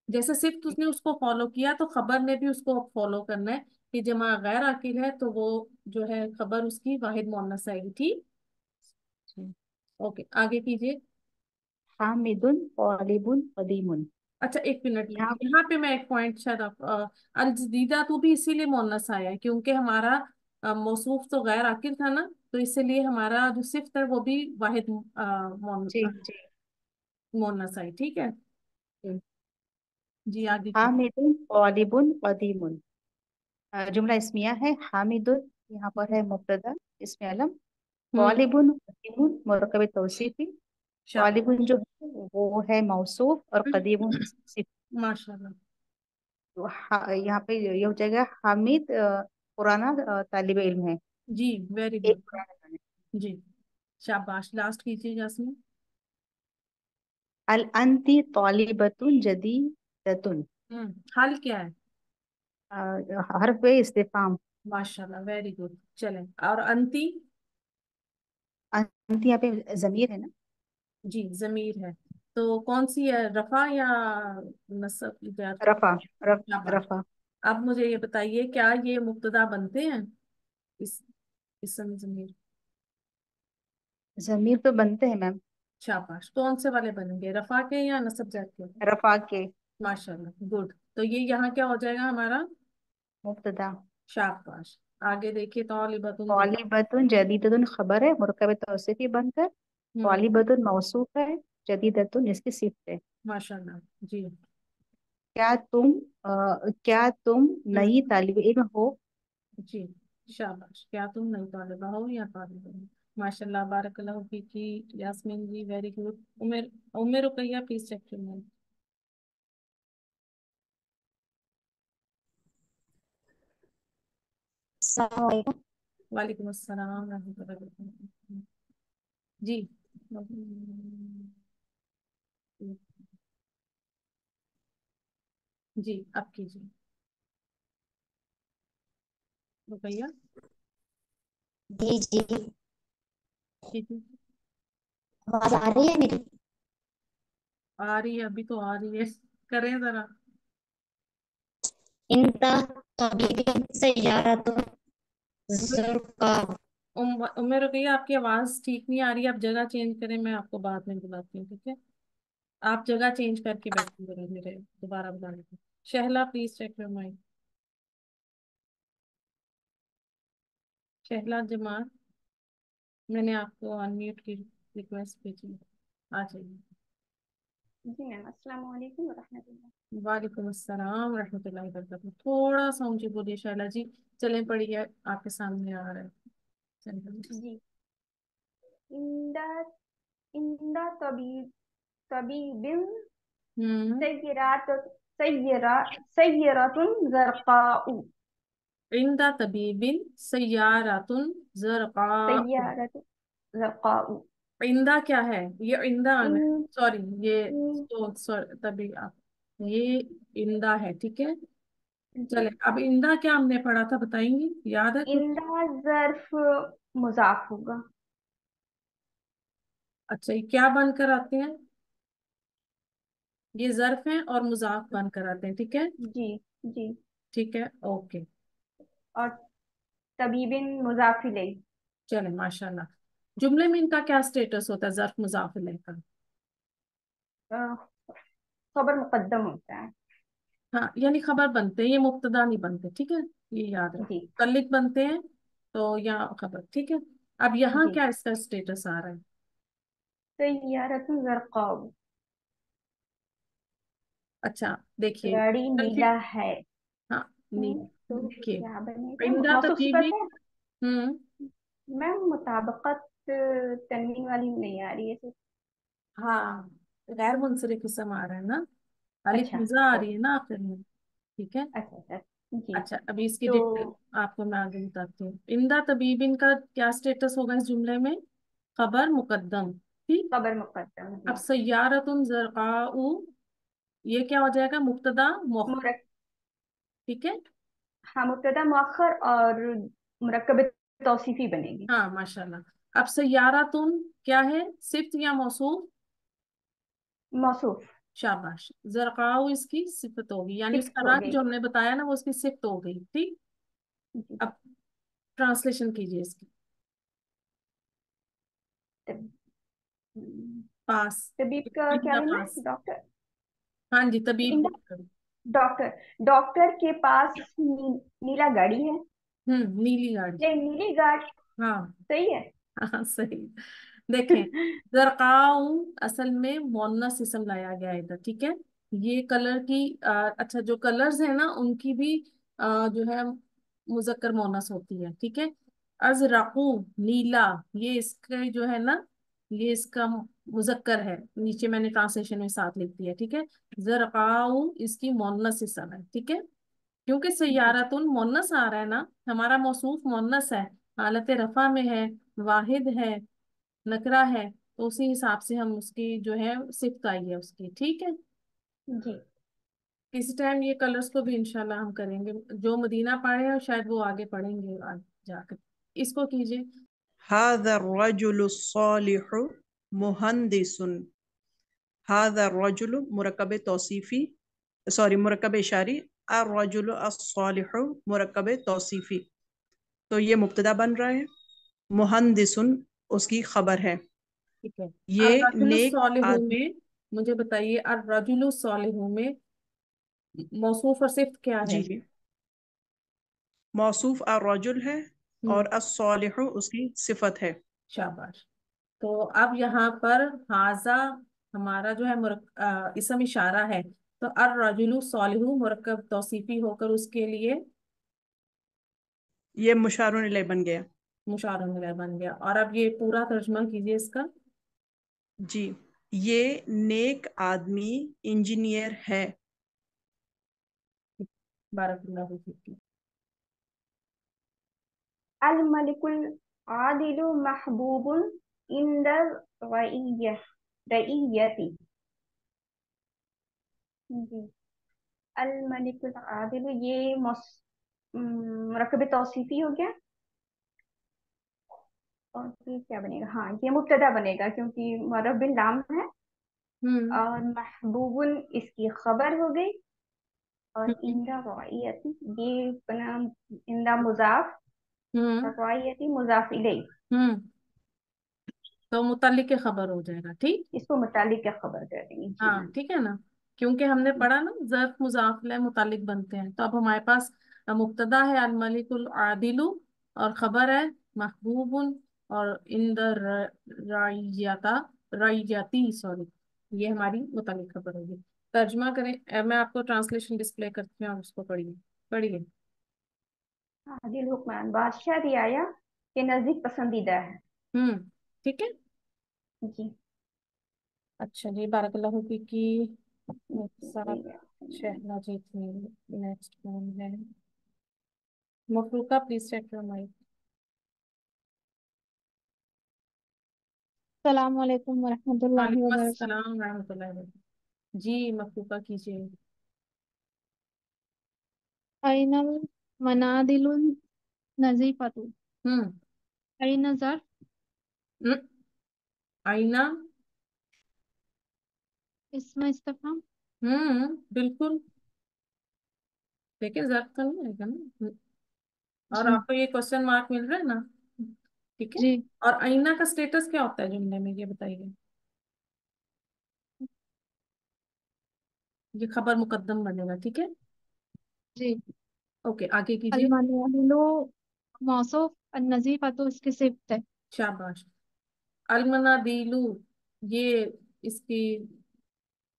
जैसे सिर्फ उसने उसको फॉलो किया तो खबर ने भी उसको फॉलो करना है, कि जमा गैर आकिल है तो वो जो है खबर उसकी वाहिद मुअन्नस आएगी। ठीक। जी। ओके, आगे कीजिए। हामिदुन तालिबुन कदीमुन। अच्छा, एक मिनट, यहाँ यहाँ पे मैं एक पॉइंट शायद आप अल जदीदा तो भी इसीलिए मुअन्नस आया है क्योंकि हमारा मौसूफ तो गैर आकिल था ना, तो इसीलिए हमारा जो सिफ्त है वो भी वाहिद जी जी मुअन्नस आई। ठीक है। जी। जी, आगे की। हामिदुन तालिबुन कदीमुन। जुमला इस्मिया है। हामिदुन यहाँ पर है मुब्तदा, इसमें अलम। हम्म। तालिबुन कदीमुन मुरकब तौसीफी। शाबाश। तालिबुन जो है वो है मौसूफ और कदीमुन इसकी सिफत। माशाल्लाह। तो यहाँ पे ये हो जाएगा हामिद पुराना तालिब इल्म है, जी, वेरी एक गुड। पुराना तालिब। जी, शाबाश, लास्ट कीजिए जासमीन। अल अंती तालिबतुन जदीदतुन। हाल क्या है? हर्फ पे इस्तिफाम। माशाल्लाह, वेरी गुड। चलें, और अंती? अंती यहाँ पे जमीर है ना। जी, जमीर है। तो कौन सी है, रफा या नसब या रफा, शाबाश। रफा। अब मुझे ये बताइए, क्या ये मुब्तदा बनते हैं इस समय जमीर? जमीर तो बनते हैं मैम, शाबाश, कौन से वाले बनेंगे, रफा के या नसब जात के? रफा के। माशाल्लाह, गुड। तो ये यहाँ क्या हो जाएगा हमारा? मुब्तदा। शाबाश। आगे देखिए, तौलिबतुन तालिबतुन जदीदतुन खबर है मुरकब तौसीफी बनकर। हम्म। तालिबतुन मौसूफ है, जदीदतुन इसकी सिफत है। माशाल्लाह। जी। क्या तुम हम्म। नई तालिब इल्म हो। जी, शाबाश। क्या तुम नई तालिबा हो या तालिबा हो? माशाल्लाह, बारकल्लाहु फीकी Yasmeen ji, very good. Umair, Umair Ruqaiya please check करिए। अस्सलाम वालेकुम। वालेकुम अस्सलाम रहमतुल्लाहि व बरकातहू। जी। जी, अब कीजिए रुकैया। जी जी। कीजिए। आवाज आ रही है मेरी। आ रही है, अभी तो आ रही है। करें जरा। इंता तबीबिन सय्यारतुन ज़ुरका। उमेर रुकैया, आपकी आवाज ठीक नहीं आ रही है, आप जगह चेंज करें, मैं आपको बाद में बुलाती हूँ। ठीक है। आप जगह चेंज करके बैठिए जरा, मेरे दोबारा बुलाने को। Shehla please check your mic. Shehla Jamal, मैंने आपको अनम्यूट की रिक्वेस्ट भेजी है। आ जाइए। जी मैम, अस्सलाम वालेकुम रहमतुल्लाह। वालेकुम अस्सलाम रहमतुल्लाहि व बरकातहू। थोड़ा सा ऊंची बोलिए शैला जी। चलें, पढ़िए, आपके सामने आ रहा है। चलिए। जी। इंदा इंदा तबीबिन हम्म। सय्यरात सय्यरतुन ज़रक़ाउ। इंदा तबीबिन सय्यारतुन ज़रक़ाउ। सय्यारतुन ज़रक़ाउ। इंदा क्या है? ये इंदा आना है, इन सॉरी ये इन- सॉरी तभी आप, ये इंदा है, ठीक है। जी। चले, अब इंदा क्या हमने पढ़ा था, बताएंगी? याद है कुछ? इंदा ज़र्फ मुज़ाफ होगा। अच्छा, ये क्या बनकर आते हैं? ये ज़र्फ हैं और मुज़ाफ बनकर आते हैं, ठीक है। जी जी। ठीक है, ओके। और तबीबिन मुज़ाफ इलैह। चले, माशाल्लाह। जुमले में इनका क्या स्टेटस होता है, ज़र्फ मुज़ाफ इलैह का? अ, खबर मुकद्दम होता है। हाँ, यानी खबर बनते हैं, ये मुब्तदा नहीं बनते, ठीक है। ये याद रखो, जी मुतल्लिक बनते हैं तो यहाँ खबर, ठीक है। अब यहाँ जी। क्या इसका स्टेटस आ रहा है? सय्यारतुन ज़रक़ाउ। अच्छा, देखिए, गाड़ी नीला है। हाँ, नी तो देखिए, क्या बनेगा? आइंदा मौसूफ तबीबी। सिफत है। हम्म। मैम मुताबकत तनवीन वाली नहीं आ रही है सिर्फ। हाँ, गैर मुंसरिफ इसम आ रहा है ना, अलिफ अच्छा। मुजा आ ओ। रही है ना आखिर में, ठीक है। अच्छा अच्छा। जी। अच्छा, अभी इसकी तो डिटेल आपको मैं आगे बताती हूँ। इंदा तबीबिन का क्या स्टेटस होगा इस जुमले में? खबर मुकद्दम, ठीक। खबर मुकद्दम अब जी। सय्यारतुन ज़रक़ाउ, ये क्या हो जाएगा? मुब्तदा मुअख्खर, मुरक ठीक है। हाँ, मुब्तदा मुअख्खर और मुरक्कब तौसीफी बनेगी। हाँ, माशाल्लाह। अब सय्यारतुन क्या है, सिफ्त या मौसूफ? मौसूफ। शाबाश। ज़रक़ाउ इसकी सिफत होगी, यानी उसका सिफ्त हो रंग गई। जो हमने बताया ना, वो उसकी सिफत हो गई, ठीक। जी। अब ट्रांसलेशन कीजिए इसकी। तब हम्म, पास। तबीब का क्या इंदा लेना पास। है? डॉक्टर। हाँ जी, तबीब इंदा डॉक्टर। डॉक्टर। डॉक्टर के पास नीला गाड़ी है। नीली गाड़ी। ये नीली गाड़ी हाँ। सही है। हाँ, सही। देखें, जरकाऊ असल में मोन्नस इसम लाया गया है इधर, ठीक है। ये कलर की अच्छा, जो कलर्स है ना उनकी भी जो है मुजक्कर मोनस होती है, ठीक है। अजरकू नीला, ये इसका जो है ना, ये इसका मुजक्कर है, नीचे मैंने ट्रांसलेशन में साथ लिख दिया, ठीक है। जरकाऊ इसकी मोन्नस इसम है, ठीक है। क्योंकि जी सय्यारतुन मोन्नस आ रहा है ना, हमारा मौसूफ मोन्नस है, हालत रफा में है, वाहिद है, नकरा है, तो उसी हिसाब से हम उसकी जो है सिफ्त आई है उसकी, ठीक है। जी। किसी टाइम ये कलर्स को भी इंशाल्लाह हम करेंगे, जो मदीना पढ़े हैं शायद वो आगे पढ़ेंगे आज जाकर। इसको कीजिए। हाज़ा अर्रजुलु स्सालिहु मुहंदिसुन। हाज़ा अर्रजुलु मुरक्कब तौसीफी, सॉरी मुरक्कब इशारी। अर्रजुलु अस्सालिहु मुरक्कब तौसीफी। तो ये मुब्तदा बन रहा है, मुहंदिसुन उसकी खबर है। ठीक है। ये और रजुलु नेक सालिहू आदमी। में मुझे बताइए, और रजुलु सालिहू में मौसूफ और सिफ्त क्या है? जी, मौसूफ अर्रजुल है हम्म। और अस्सालिहु उसकी सिफत है। शाबाश। तो अब यहाँ पर हाजा हमारा जो है इसम इशारा है, तो अर रजुलु सॉलिहु मुरक्कब तौसीफी होकर उसके लिए ये मुशारुन इलैह बन गया। मुशारा मिला बन गया। और अब ये पूरा तर्जुमा कीजिए इसका। जी, ये नेक आदमी इंजीनियर है। बारकल्लाहु फीक। अल मलिकुल आदिलु महबूबुन इंदर रइय्यह रइय्यती। जी। अल मलिकुल आदिलु ये मुरक्कब तौसीफी हो गया। और ये क्या बनेगा? हाँ, ये मुब्तदा बनेगा क्योंकि मुअर्रफ बिन लाम है। हम्म। और महबूबुन इसकी खबर हो गई। और हम्म। इंदा रइयती ये बना। इंदा मुजाफ हम्म। और रइयती मुजाफ इलैह। हम्म। तो मुतल्लिक के खबर हो जाएगा, ठीक। इसको मुतालिक क्या खबर कर देंगे? जी हाँ, मैम। ठीक है ना, क्योंकि हमने पढ़ा ना ज़र्फ मुज़ाफ़ मुतालिक बनते हैं। तो अब हमारे पास मुब्तदा है अल मलिकुल आदिलु, और खबर है महबूबुन, और इन द रइयता रइयती, सॉरी, ये हमारी मुतालिक खबर होगी। तर्जुमा करें। मैं आपको ट्रांसलेशन डिस्प्ले करती हूँ, आप उसको पढ़िए। पढ़िए। आदिल हुक्मरान बादशाह रियाया के नजदीक पसंदीदा है। ठीक है। जी। अच्छा जी, बारकल्लाहु फीकी। साहब शहला जी थी। नेक्स्ट कौन है? मफरूका, प्लीज चेक योर माइक। अस्सलाम वालेकुम वरहमतुल्लाहि वालेकुम वबरकातुहू। अस्सलाम रहमतुल्लाहि वबरकातुहू। जी मफरूका कीजिए। अइनल मनादिलुन नजीफतु। हम्म। अइन ज़र्फ। हम्म, आईना। इसमें इस्तिफ़हाम। बिल्कुल। देखिए जर्फ का नहीं आएगा ना। और जी आपको ये क्वेश्चन मार्क मिल रहा है ना? ठीक है। जी और आईना का स्टेटस क्या होता है जुमले में, ये बताइए। ये खबर मुकद्दम बनेगा, ठीक है। जी। ओके, आगे अल कीजिए। मनादिलु मौसूफ, अन नजीफतु इसकी सिफ़त है। शाबाश। अलमनादीलू, ये इसकी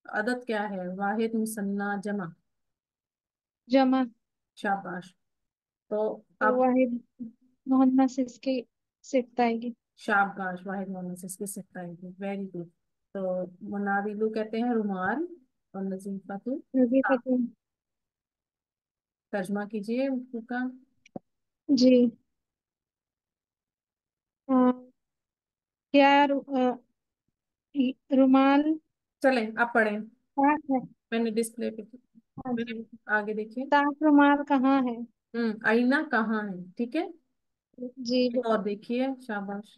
अदद क्या है? वाहिद, मुसन्ना, जमा? जमा। शाबाश। तो तो अब वाहिद मुहन्नस इसकी सिफ़त आएगी। शाबाश, वाहिद मोहम्मद से इसकी सिफ्त आएगी। Very good. तो मुनाविलू कहते हैं रुमाल, और नजीफतु। नजीफतु। तर्जमा कीजिए का। जी। अ, क्या रुमाल चलें आप पढ़ें। साफ है। मैंने डिस्प्ले पे, हाँ मेरे जी। आगे देखिए। साफ रुमाल कहाँ है? आईना कहाँ है, ठीक है। जी। एक और देखिए, शाबाश।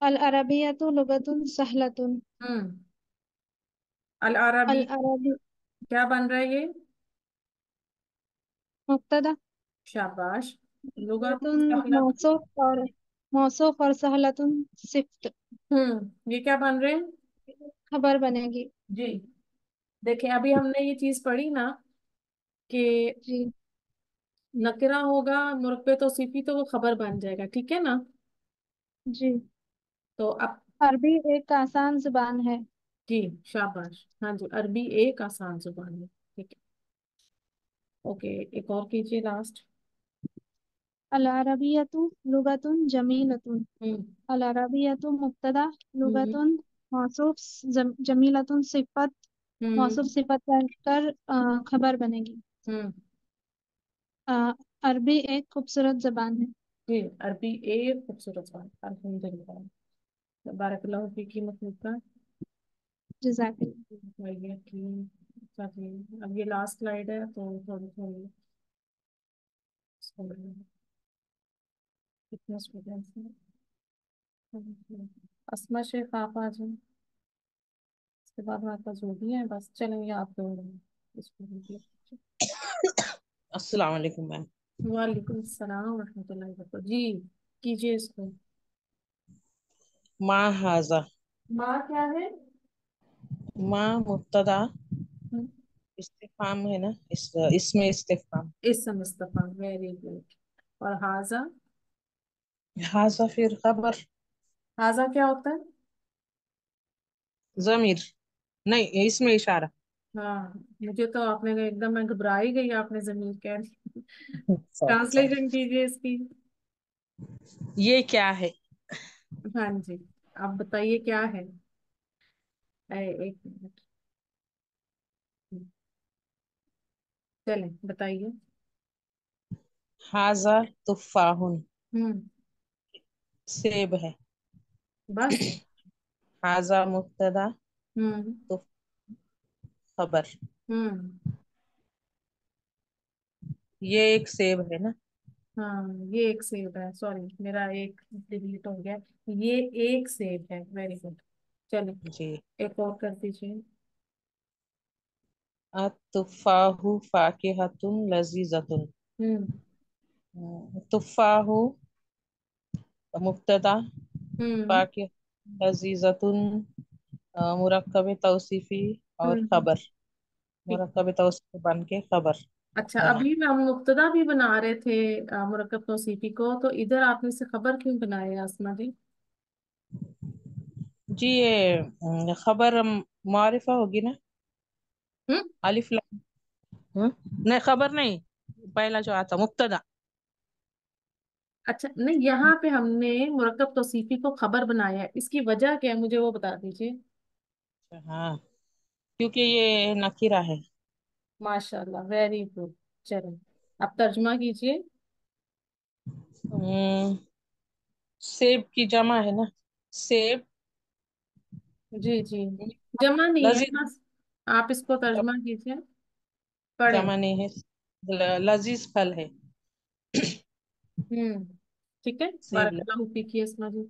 अल अरबियतु लुगतुन सहलतुन। हम्म। अल अरबी अल अरबी क्या बन रहा है ये? मुब्तदा। शाबाश। लुगातुन लुगतुन सहलतुन। मौसूफ और सहलतुन सिफ्त। ये क्या बन रहे हैं? खबर बनेगी। जी। देखें, अभी हमने ये चीज पढ़ी ना कि जी नकरा होगा मुरब्बे तो सिफी, तो वो खबर बन जाएगा, ठीक है ना। जी। तो अब अरबी एक आसान जुबान है। जी शाबाश, हाँ जी, अरबी एक आसान जुबान है, ठीक है। ओके, एक और कीजिए लास्ट। अल अरबियतु लुगतुन जमीलतुन। हम्म। अल अरबियतु मुब्तदा, हम्म। लुगतुन मौसूफ, जमीलतुन सिफत। हम्म। मौसूफ सिफत बनकर खबर बनेगी। हम्म। अ, अरबी एक खूबसूरत जबान है। जी, अरबी एक खूबसूरत जुबान, अल्हम्दुलिल्लाह। बारकल्लाहु फीकी मखलूका। जज़ाकल्लाह। ये की चलिए, अब ये लास्ट स्लाइड है तो थोड़ी थोड़ी कितने स्टूडेंट्स हैं? अस्मा शेख आप आ जाए, उसके बाद हमारे पास जो भी है बस चलेंगे, आप दो इसको भी। अस्सलाम वालेकुम मैम। वालेकुम सलाम रहमतुल्लाहि वबरकातुहू। जी कीजिए इसको। माँ हाजा। माँ क्या है? माँ मुब्तदा, हम्म, इस्तिफाम है ना, इसमें इस्तिफाम। इसम इस्तफाम, वेरी गुड। और हाजा? हाजा फिर खबर। हाजा क्या होता है? जमीर, नहीं इसमें इशारा। हाँ, मुझे तो आपने एकदम, मैं घबरा ही गई, आपने जमीर कह दी। Sorry sorry. ट्रांसलेशन कीजिए इसकी। ये क्या है? हाँ जी, आप बताइए क्या है। एक मिनट, चलें बताइए। हाजा तुफाहुन, हम्म। सेब है। बस। हाजा मुब्तदा, हम्म। तो खबर। हम्म। ये एक सेब है ना। हाँ, ये एक सेब है, सॉरी मेरा एक डिलीट हो गया। ये एक सेब है, वेरी गुड। चलिए, जी। एक और कर दीजिए। अतुफाहु फाकिहतुन लजीजतुन। हम्म। तुफाहु मुब्तदा, हम्म। फाकिह लजीजतुन मुरक्कब तौसीफी और हम्म। खबर। ठीक। मुरक्कब तौसीफी बन के खबर अच्छा, बना। अभी हम मुब्तदा भी बना रहे थे मुरक्कब तौसीफी को, तो इधर आपने से खबर क्यों बनाया आसमा जी? जी ये खबर मारिफा होगी ना। हम्म। अलिफ लाम। हम्म? नहीं खबर नहीं, पहला जो आता मुब्तदा। अच्छा नहीं, यहाँ पे हमने मुरक्कब तौसीफी को खबर बनाया है, इसकी वजह क्या है मुझे वो बता दीजिए। हाँ, क्योंकि ये नकीरा है। माशाल्लाह, वेरी गुड। चलो, अब तर्जुमा कीजिए। हम्म, सेब की जमा है ना, सेब। जी जी, जमा नहीं है, लजीज, बस आप इसको तर्जुमा कीजिए, पढ़ें। जमा नहीं है, लजीज फल है। हम्म, ठीक है। सेब बारकाल्लाहु फीकी इसमें जी।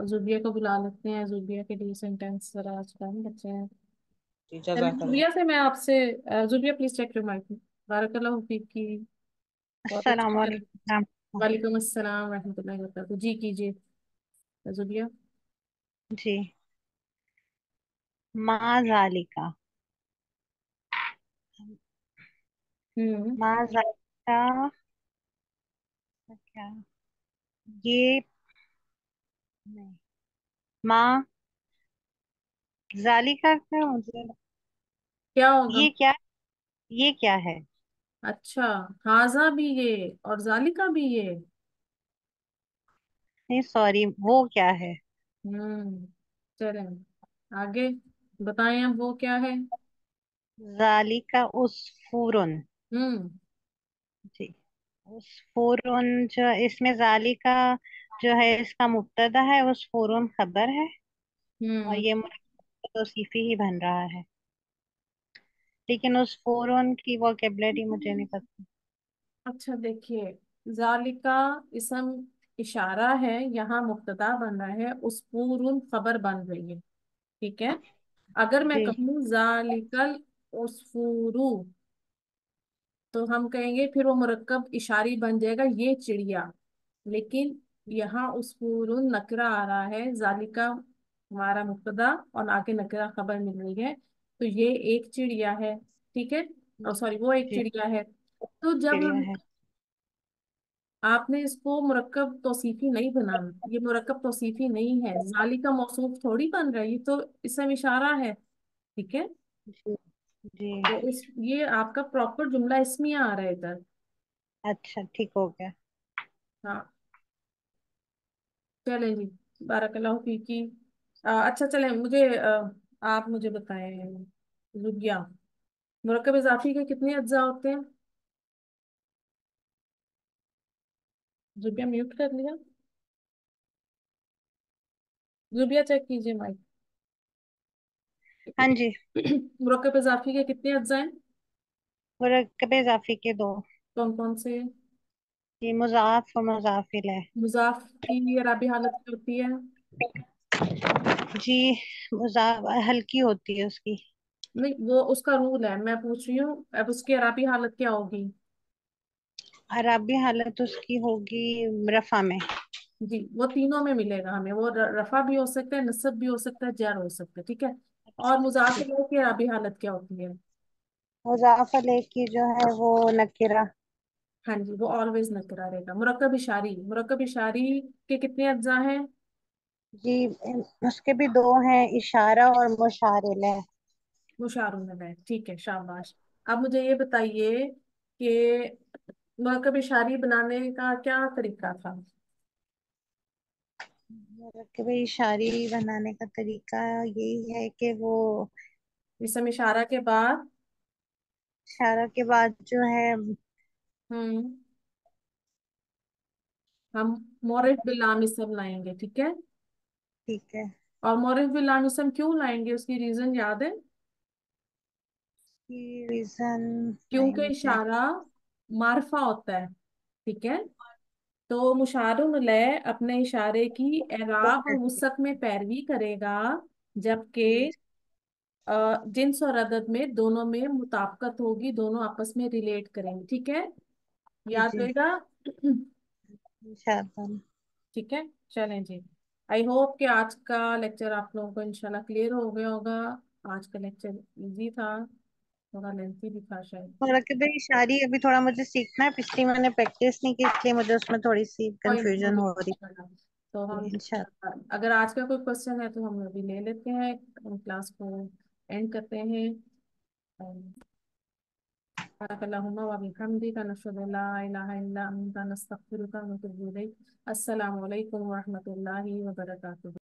जुबिया को बुला लेते हैं, जुबिया के लिए सेंटेंस जरा आज का बच्चे हैं। चलिए, जज़ाकल्लाह। जुबिया से मैं आपसे Zubia please check your mic. बारकाल्लाहु फीकी। बहुत अस्सलाम अच्छी तरह। वालेकुम। वालेकुम अस्सलाम रहमतुल्लाहि व बरकातहू। जी कीजिए जुबिया। जी, माँ जालिका, हम्म। माँ जालिका क्या, ये नहीं, माँ जालिका का मुझे, क्या होगा? ये क्या है? अच्छा, हाजा भी ये और जालिका भी ये। नहीं सॉरी, वो क्या है? चलें आगे, बताएं अब वो क्या है। जालिका उसफूरुन। हम्म। जी, उसफूरुन, जो इसमें जालिका जो है इसका मुब्तदा है, उसफूरुन खबर है, और हम्म। ये तौसीफी ही बन रहा है, लेकिन उसफूरुन की वोकेबलरी मुझे नहीं पता। अच्छा देखिए, जालिका इसम इशारा है, यहाँ मुब्तदा बन रहा है, उस पूर्ण खबर बन रही है। ठीक है। अगर मैं जी कहूँ जालिकल उसफूरू, तो हम कहेंगे फिर वो मुरक्कब इशारी बन जाएगा, ये चिड़िया। लेकिन यहाँ उसफूरुन नकरा आ रहा है, जालिका हमारा मुब्तदा और आगे नकरा खबर मिल रही है, तो ये एक चिड़िया है। ठीक है। और सॉरी, वो एक जी, चिड़िया है। तो जब चिड़िया हम, है। आपने इसको मुरक्कब तौसीफी नहीं बनाना, ये मुरक्कब तौसीफी नहीं है, जाली का मौसूफ थोड़ी बन रहा है, ये तो इसम इशारा है। ठीक है। जी जी। तो इस ये आपका प्रॉपर जुमला इसमें आ रहा है इधर। अच्छा, ठीक हो गया। हाँ, चलें जी। बारकल्लाहु फीकी। अच्छा चलें, आप मुझे बताएं लुबिया, मुरक्कब इजाफी के कितने अज्जा होते हैं? जुबिया म्यूट कर लिया। जुबिया चेक कीजिए माइक। हाँ जी, मुरक्कब इजाफी के कितने अज्जा हैं? मुरक्कब इजाफी के दो। कौन कौन से? जी, मुजाफ और मुजाफिल है। मुजाफ की अरबी हालत क्या होती है? जी, मुजाफ हल्की होती है उसकी। नहीं, वो उसका रूल है, मैं पूछ रही हूँ अब उसकी अरबी हालत क्या होगी? अरबी हालत उसकी होगी रफा में। जी, वो तीनों में मिलेगा हमें, वो रफा भी हो सकता है, नस्ब भी हो सकता है, जर हो सकता है। ठीक है। और मुजाफ ठीक। की अरबी हालत क्या होती है? मुजाफ अलैह की जो है वो नकिरा। हाँ जी, वो ऑलवेज नकरा रहेगा। मुरक्कब इशारी, मुरक्कब इशारी के कितने अज्जा हैं? जी, उसके भी दो हैं, इशारा और मुशारिल है। मुशारुन में, ठीक है, शाबाश। अब मुझे ये बताइए कि मुरक्कब इशारी बनाने का क्या तरीका था? मुरक्कब इशारी बनाने का तरीका यही है कि वो इसम इशारा के बाद इशारा के बाद जो है, हम्म हम मोरिफ बिलाम इसम लाएंगे। ठीक है। ठीक है, और मोरिफ बिलाम इसम क्यों लाएंगे, उसकी रीजन याद है? की रीजन नहीं क्योंकि मुझे। इशारा मारफा होता है। ठीक है। तो मुशारुन लय अपने इशारे की एराब और वसक में पैरवी करेगा, जबकि जिन्स और अदद में दोनों में मुताबिकत होगी, दोनों आपस में रिलेट करेंगे। ठीक है, जी याद जी, रहेगा। इंशाअल्लाह। ठीक है। चलें जी। आई होप कि आज का लेक्चर आप लोगों को इंशाल्लाह क्लियर हो गया होगा। आज का लेक्चर इजी था, थोड़ा लेंथी भी था शायद। मुरक्कब इशारी अभी थोड़ा मुझे सीखना है, पिछली मैंने प्रैक्टिस नहीं की, इसलिए मुझे उसमें थोड़ी सी कोई नहीं, कंफ्यूजन हो रही तो है। हम, इंशाअल्लाह। अगर आज का कोई क्वेश्चन है तो हम अभी ले लेते हैं, हम क्लास को एंड करते हैं। बारकल्लाहुम्मा व बिहम्दिका नशहदु अन ला इलाहा इल्ला अंता नस्तगफिरुका व नतूबु इलैक। अस्सलामु अलैकुम व रहमतुल्लाहि व बरकातुहू।